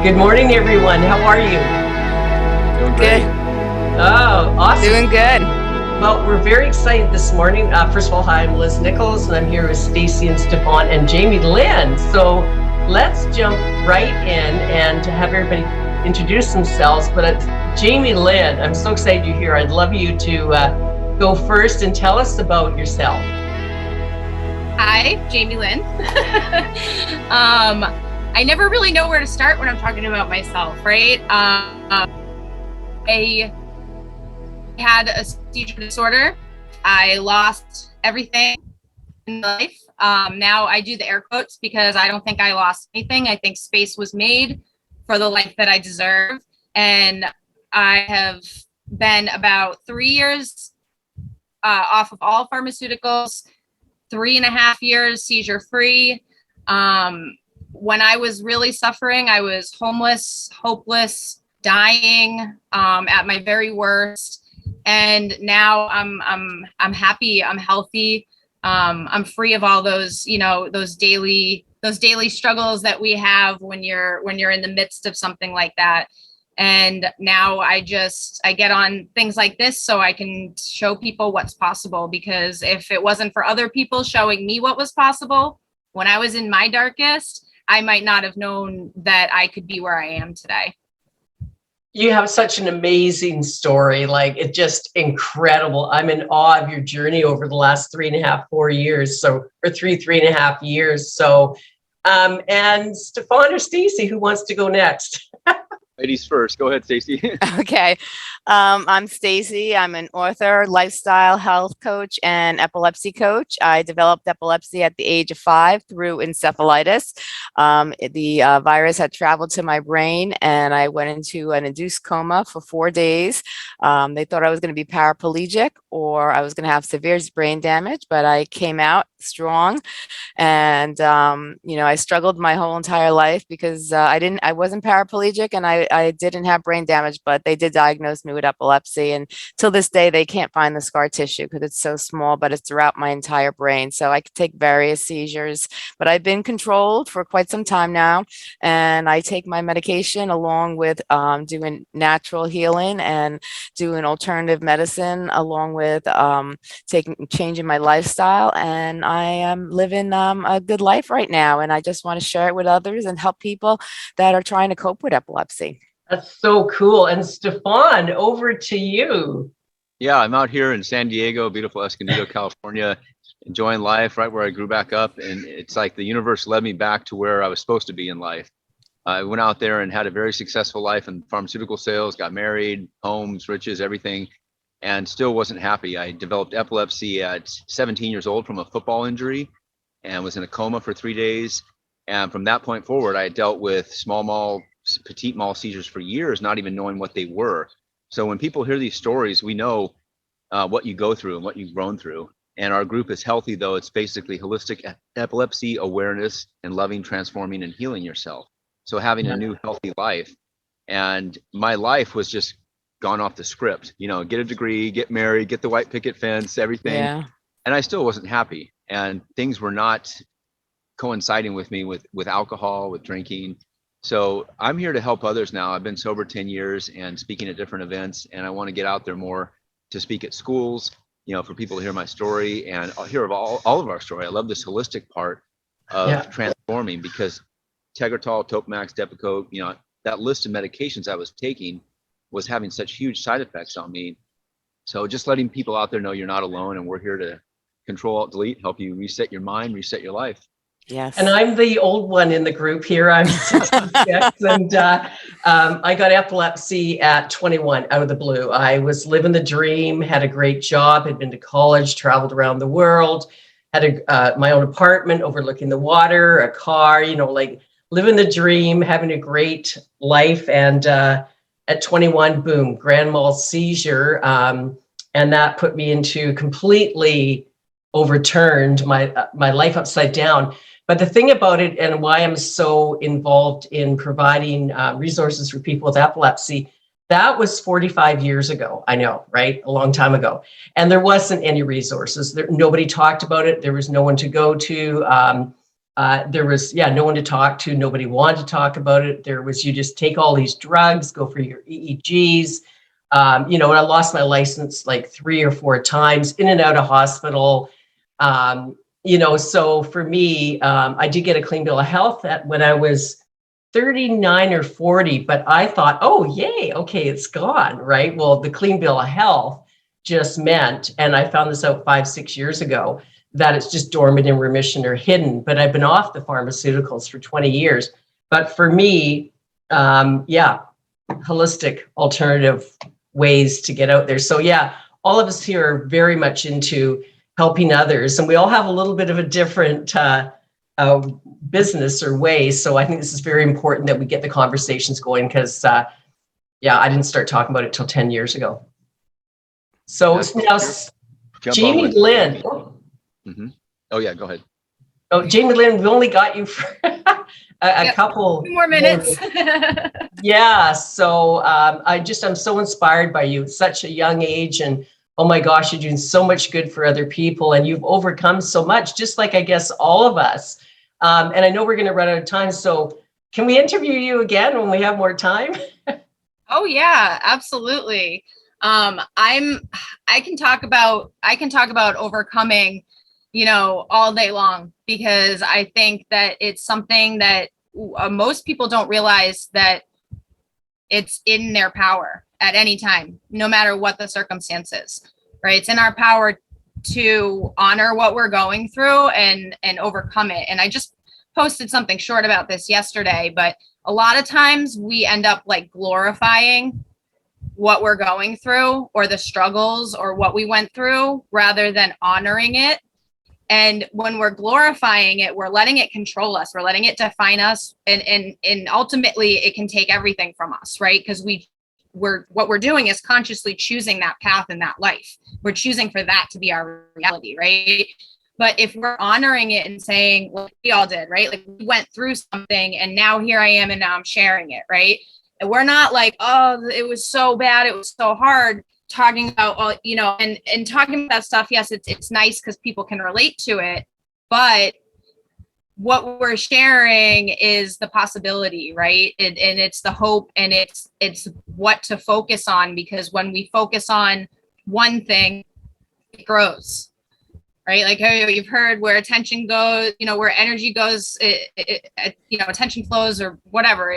Good morning, everyone. How are you? Doing great. Oh, awesome. Doing good. Well, we're very excited this morning. First of all, hi, I'm Liz Nichols, and I'm here with Stacey and Stefan and Jamy Lyn. So let's jump right in and to have everybody introduce themselves. But it's Jamy Lyn. I'm so excited you're here. I'd love you to go first and tell us about yourself. Hi, Jamy Lyn. I never really know where to start when I'm talking about myself, right? I had a seizure disorder. I lost everything in life. Now I do the air quotes because I don't think I lost anything. I think space was made for the life that I deserve. And I have been about 3 years off of all pharmaceuticals, 3.5 years seizure free. When I was really suffering, I was homeless, hopeless, dying, at my very worst. And now I'm happy, I'm healthy. I'm free of all those, those daily struggles that we have when you're in the midst of something like that. And now I get on things like this so I can show people what's possible, because if it wasn't for other people showing me what was possible when I was in my darkest, I might not have known that I could be where I am today. You have such an amazing story. Like, it's just incredible. I'm in awe of your journey over the last 3.5 years. So, or 3.5 years. So, and Stefan or Stacey, who wants to go next? Ladies first. Go ahead, Stacey. Okay. I'm Stacey. I'm an author, lifestyle health coach, and epilepsy coach. I developed epilepsy at the age of 5 through encephalitis. The virus had traveled to my brain, and I went into an induced coma for 4 days. They thought I was going to be paraplegic or I was going to have severe brain damage, but I came out strong. And, I struggled my whole entire life because I wasn't paraplegic and I didn't have brain damage, but they did diagnose me with epilepsy. And till this day, they can't find the scar tissue because it's so small, but it's throughout my entire brain. So I could take various seizures, but I've been controlled for quite some time now. And I take my medication along with doing natural healing and doing alternative medicine, along with changing my lifestyle. And I am living a good life right now. And I just want to share it with others and help people that are trying to cope with epilepsy. That's so cool. And Stefan, over to you. Yeah, I'm out here in San Diego, beautiful Escondido, California, enjoying life right where I grew back up. And it's like the universe led me back to where I was supposed to be in life. I went out there and had a very successful life in pharmaceutical sales, got married, homes, riches, everything, and still wasn't happy. I developed epilepsy at 17 years old from a football injury and was in a coma for 3 days. And from that point forward, I dealt with petite mal seizures for years, not even knowing what they were. So when people hear these stories, we know what you go through and what you've grown through. And our group is healthy, though. It's basically holistic epilepsy awareness and loving, transforming, and healing yourself. So having a new healthy life. And my life was just gone off the script, get a degree, get married, get the white picket fence, everything. Yeah. And I still wasn't happy. And things were not coinciding with me with alcohol, with drinking. So I'm here to help others now. I've been sober 10 years and speaking at different events, and I want to get out there more to speak at schools, for people to hear my story and hear of all of our story. I love this holistic part of transforming, because Tegretol, Topamax, Depakote, that list of medications I was taking was having such huge side effects on me. So just letting people out there know you're not alone, and we're here to Control, Alt, Delete, help you reset your mind, reset your life. Yes. And I'm the old one in the group here. I'm 66, and I got epilepsy at 21 out of the blue. I was living the dream, had a great job, had been to college, traveled around the world, had my own apartment overlooking the water, a car, like living the dream, having a great life. And at 21, boom, grand mal seizure. And that put me into completely overturned my life upside down. But the thing about it, and why I'm so involved in providing resources for people with epilepsy, that was 45 years ago. I know, right? A long time ago. And there wasn't any resources. Nobody talked about it. There was no one to go to. there was, no one to talk to. Nobody wanted to talk about it. There was, you just take all these drugs, go for your EEGs. And I lost my license like 3 or 4 times, in and out of hospital. So for me, I did get a clean bill of health when I was 39 or 40, but I thought, oh, yay, okay, it's gone, right? Well, the clean bill of health just meant, and I found this out 5-6 years ago, that it's just dormant, in remission, or hidden. But I've been off the pharmaceuticals for 20 years. But for me, holistic alternative ways to get out there. So all of us here are very much into helping others, and we all have a little bit of a different business or way. So I think this is very important that we get the conversations going, because I didn't start talking about it till 10 years ago. So now, Jamy Lyn. Mm-hmm. Oh yeah, go ahead. Oh, Jamy Lyn, we only got you for a couple more minutes. So I'm so inspired by you at such a young age, and oh my gosh, you're doing so much good for other people, and you've overcome so much, just like I guess all of us. And I know we're going to run out of time, so can we interview you again when we have more time? Oh yeah, absolutely. I can talk about overcoming, all day long, because I think that it's something that most people don't realize, that it's in their power at any time, no matter what the circumstances, right? It's in our power to honor what we're going through and overcome it. And I just posted something short about this yesterday, but a lot of times we end up like glorifying what we're going through, or the struggles, or what we went through, rather than honoring it. And when we're glorifying it, we're letting it control us. We're letting it define us. And ultimately it can take everything from us, right? Because what we're doing is consciously choosing that path in that life. We're choosing for that to be our reality, right? But if we're honoring it and saying, like we all did, right? Like we went through something and now here I am and now I'm sharing it, right? And we're not like, oh, it was so bad, it was so hard, talking about, and talking about that stuff. Yes, it's nice because people can relate to it, but what we're sharing is the possibility, right? And it's the hope, and it's what to focus on, because when we focus on one thing, it grows, right? Like you've heard, where attention goes, where energy goes, attention flows, or whatever.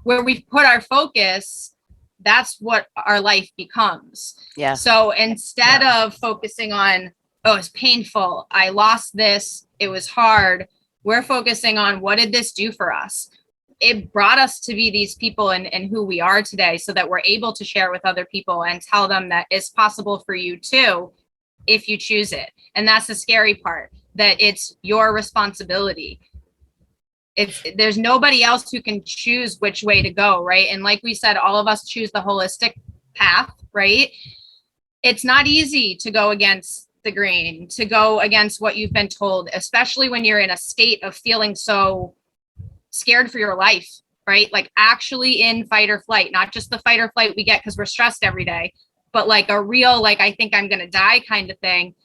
Where we put our focus, that's what our life becomes. Yeah. So instead of focusing on, oh, it's painful, I lost this, it was hard, we're focusing on, what did this do for us? It brought us to be these people and who we are today, so that we're able to share with other people and tell them that it's possible for you too, if you choose it. And that's the scary part, that it's your responsibility. There's nobody else who can choose which way to go, right? And like we said, all of us choose the holistic path, right? It's not easy to go against the grain, to go against what you've been told, especially when you're in a state of feeling so scared for your life, right? Like actually in fight or flight, not just the fight or flight we get because we're stressed every day, but like a real, like, I think I'm going to die kind of thing.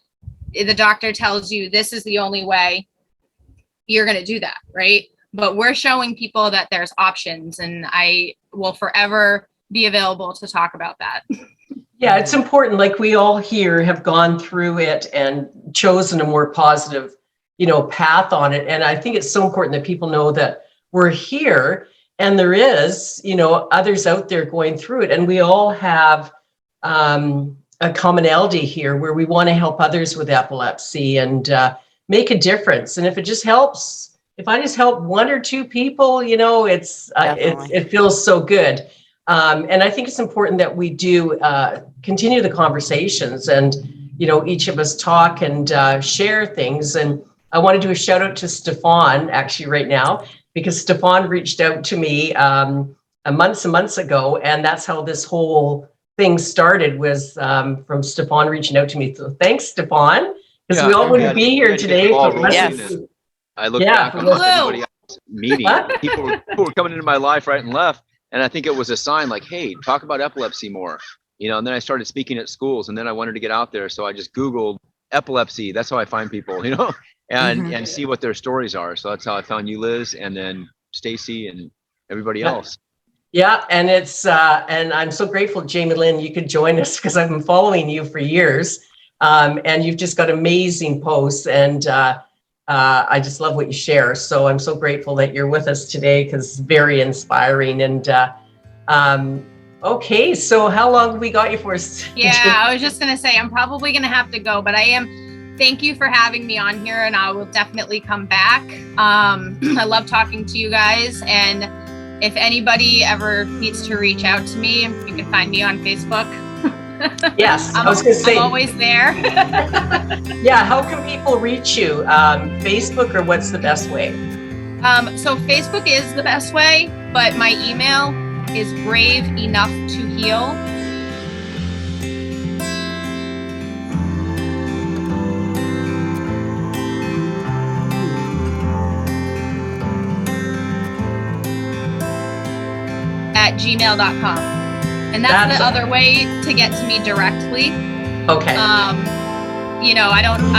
The doctor tells you this is the only way, you're going to do that, right? But we're showing people that there's options, and I will forever be available to talk about that. Yeah, it's important. Like we all here have gone through it and chosen a more positive, path on it. And I think it's so important that people know that we're here, and there is, others out there going through it. And we all have a commonality here, where we want to help others with epilepsy and make a difference. And if it just helps, if I just help 1 or 2 people, it feels so good. And I think it's important that we do continue the conversations, and, each of us talk and share things. And I want to do a shout out to Stefan actually right now, because Stefan reached out to me months and months ago. And that's how this whole thing started, was from Stefan reaching out to me. So thanks, Stefan, because we all wouldn't be here today. I look back on everybody else meeting. People were coming into my life right and left. And I think it was a sign like, hey, talk about epilepsy more, and then I started speaking at schools, and then I wanted to get out there. So I just Googled epilepsy. That's how I find people, and see what their stories are. So that's how I found you, Liz, and then Stacey and everybody else. Yeah, and it's and I'm so grateful, Jamy Lyn, you could join us because I've been following you for years, and you've just got amazing posts, and I just love what you share. So I'm so grateful that you're with us today because it's very inspiring. And okay, so how long have we got you for? Yeah, I was just gonna say I'm probably gonna have to go, but thank you for having me on here, and I will definitely come back. I love talking to you guys, and if anybody ever needs to reach out to me, you can find me on Facebook. Yes, I was going to say. I'm always there. Yeah, how can people reach you? Facebook, or what's the best way? So Facebook is the best way, but my email is BraveEnoughToHeal. @gmail.com, and that's the other way to get to me directly. Okay. I'm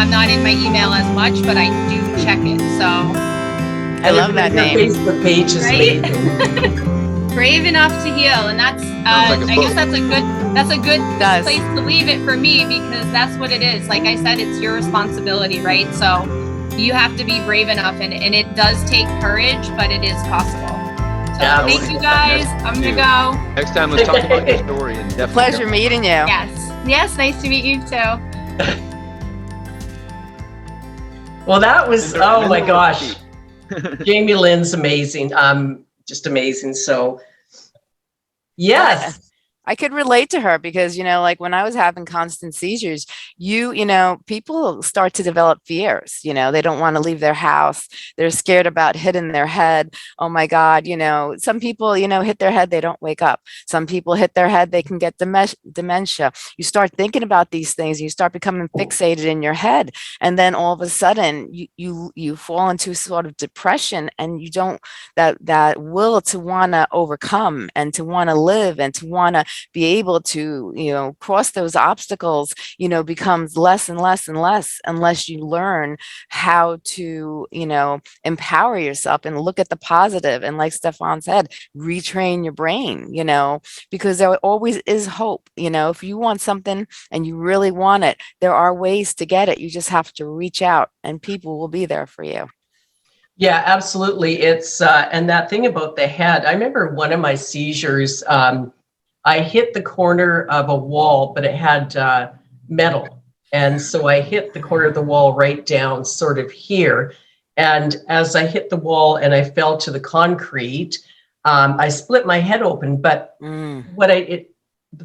not in my email as much, but I do check it. So I love that name. Facebook page is right? amazing. Brave Enough to Heal, and that's I guess that's a good place to leave it for me, because that's what it is. Like I said, it's your responsibility, right? So you have to be brave enough, and it does take courage, but it is possible. So thank you guys. I'm gonna go. Next time, let's talk about your story. And definitely Pleasure meeting you. Yes, nice to meet you too. Well, that was, oh my gosh. Jamy Lyn's amazing. Just amazing. So, yes. I could relate to her because, like when I was having constant seizures, people start to develop fears. They don't want to leave their house. They're scared about hitting their head. Oh my God. Some people, hit their head, they don't wake up. Some people hit their head, they can get dementia. You start thinking about these things, you start becoming fixated in your head. And then all of a sudden you fall into sort of depression, and you don't, that will to want to overcome and to want to live and to want to be able to, cross those obstacles, becomes less and less and less, unless you learn how to, empower yourself and look at the positive. And like Stefan said, retrain your brain, because there always is hope. If you want something and you really want it, there are ways to get it. You just have to reach out, and people will be there for you. Yeah, absolutely. It's, and that thing about the head, I remember one of my seizures, I hit the corner of a wall, but it had metal. And so I hit the corner of the wall right down sort of here. And as I hit the wall and I fell to the concrete, I split my head open. But the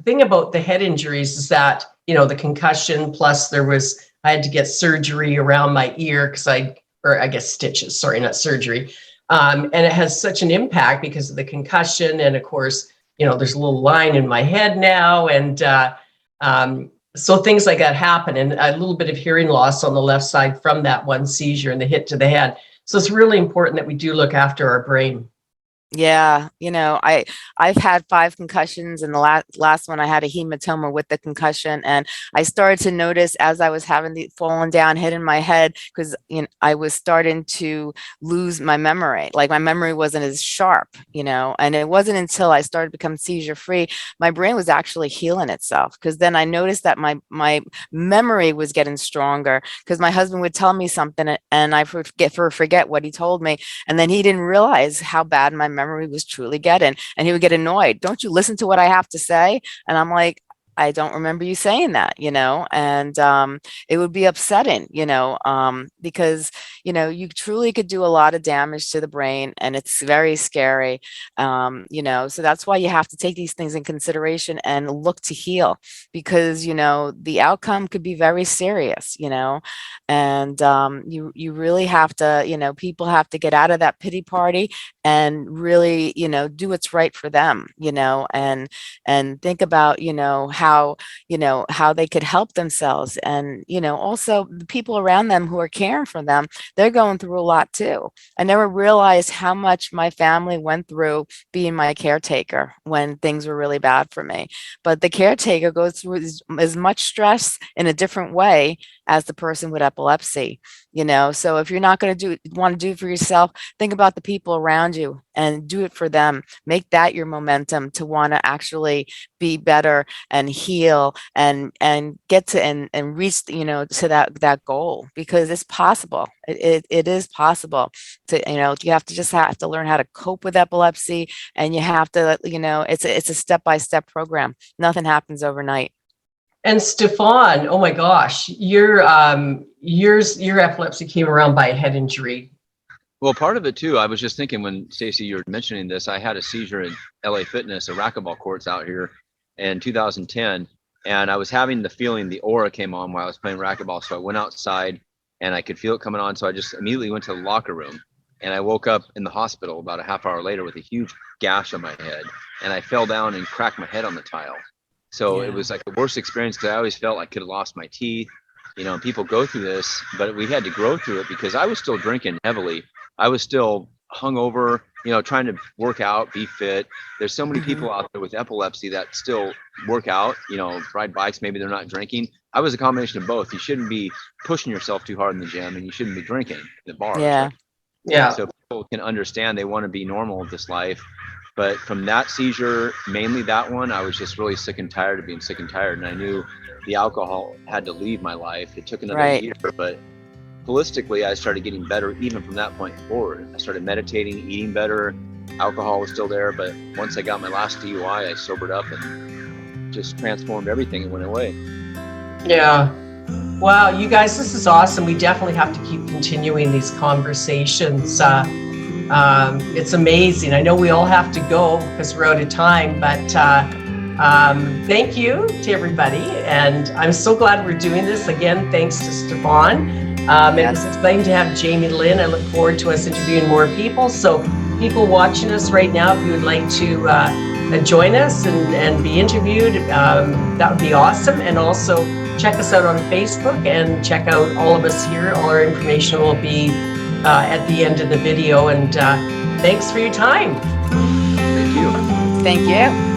thing about the head injuries is that, the concussion, plus I had to get surgery around my ear stitches, sorry, not surgery. And it has such an impact because of the concussion. And of course, there's a little line in my head now. And so things like that happen, and a little bit of hearing loss on the left side from that one seizure and the hit to the head. So it's really important that we do look after our brain. Yeah, I've had 5 concussions, and the last one I had a hematoma with the concussion, and I started to notice as I was having the falling down, hitting my head, because I was starting to lose my memory. Like my memory wasn't as sharp, and it wasn't until I started to become seizure free, my brain was actually healing itself. Because then I noticed that my memory was getting stronger, because my husband would tell me something and I forget what he told me, and then he didn't realize how bad my memory was truly getting, and he would get annoyed. Don't you listen to what I have to say? And I'm like, I don't remember you saying that, and it would be upsetting, because, you truly could do a lot of damage to the brain, and it's very scary, so that's why you have to take these things in consideration and look to heal, because, the outcome could be very serious, and you really have to, people have to get out of that pity party and really, do what's right for them, and think about, how they could help themselves, and also the people around them who are caring for them, they're going through a lot too. I never realized how much my family went through being my caretaker when things were really bad for me. But the caretaker goes through as much stress in a different way as the person with epilepsy, you know. So if you're not going to want to do it for yourself, think about the people around you and do it for them. Make that your momentum to want to actually be better and heal and get to and reach, you know, to that goal, because it's possible. It is possible to, you know, you have to learn how to cope with epilepsy, and you have to, you know, it's a step-by-step program. Nothing happens overnight. And Stefan, oh my gosh, your epilepsy came around by a head injury. Well, part of it too, I was just thinking when Stacey, you were mentioning this, I had a seizure in LA Fitness, a racquetball courts out here in 2010. And I was having the feeling the aura came on while I was playing racquetball. So I went outside and I could feel it coming on. So I just immediately went to the locker room, and I woke up in the hospital about a half hour later with a huge gash on my head. And I fell down and cracked my head on the tile. So it was like the worst experience, because I always felt I could have lost my teeth. You know, people go through this, but we had to grow through it because I was still drinking heavily. I was still hungover, you know, trying to work out, be fit. There's so many people out there with epilepsy that still work out, you know, ride bikes. Maybe they're not drinking. I was a combination of both. You shouldn't be pushing yourself too hard in the gym, and you shouldn't be drinking in the bars. Yeah. Right? Yeah. So people can understand they want to be normal with this life. But from that seizure, mainly that one, I was just really sick and tired of being sick and tired. And I knew the alcohol had to leave my life. It took another year, but holistically, I started getting better even from that point forward. I started meditating, eating better. Alcohol was still there, but once I got my last DUI, I sobered up and just transformed everything and went away. Yeah. Wow, you guys, this is awesome. We definitely have to keep continuing these conversations. It's amazing. I know we all have to go because we're out of time, but thank you to everybody. And I'm so glad we're doing this. Again, thanks to Stefan. It was exciting to have Jamy Lyn. I look forward to us interviewing more people. So people watching us right now, if you would like to join us and be interviewed, that would be awesome. And also check us out on Facebook and check out all of us here. All our information will be at the end of the video. And thanks for your time. Thank you. Thank you.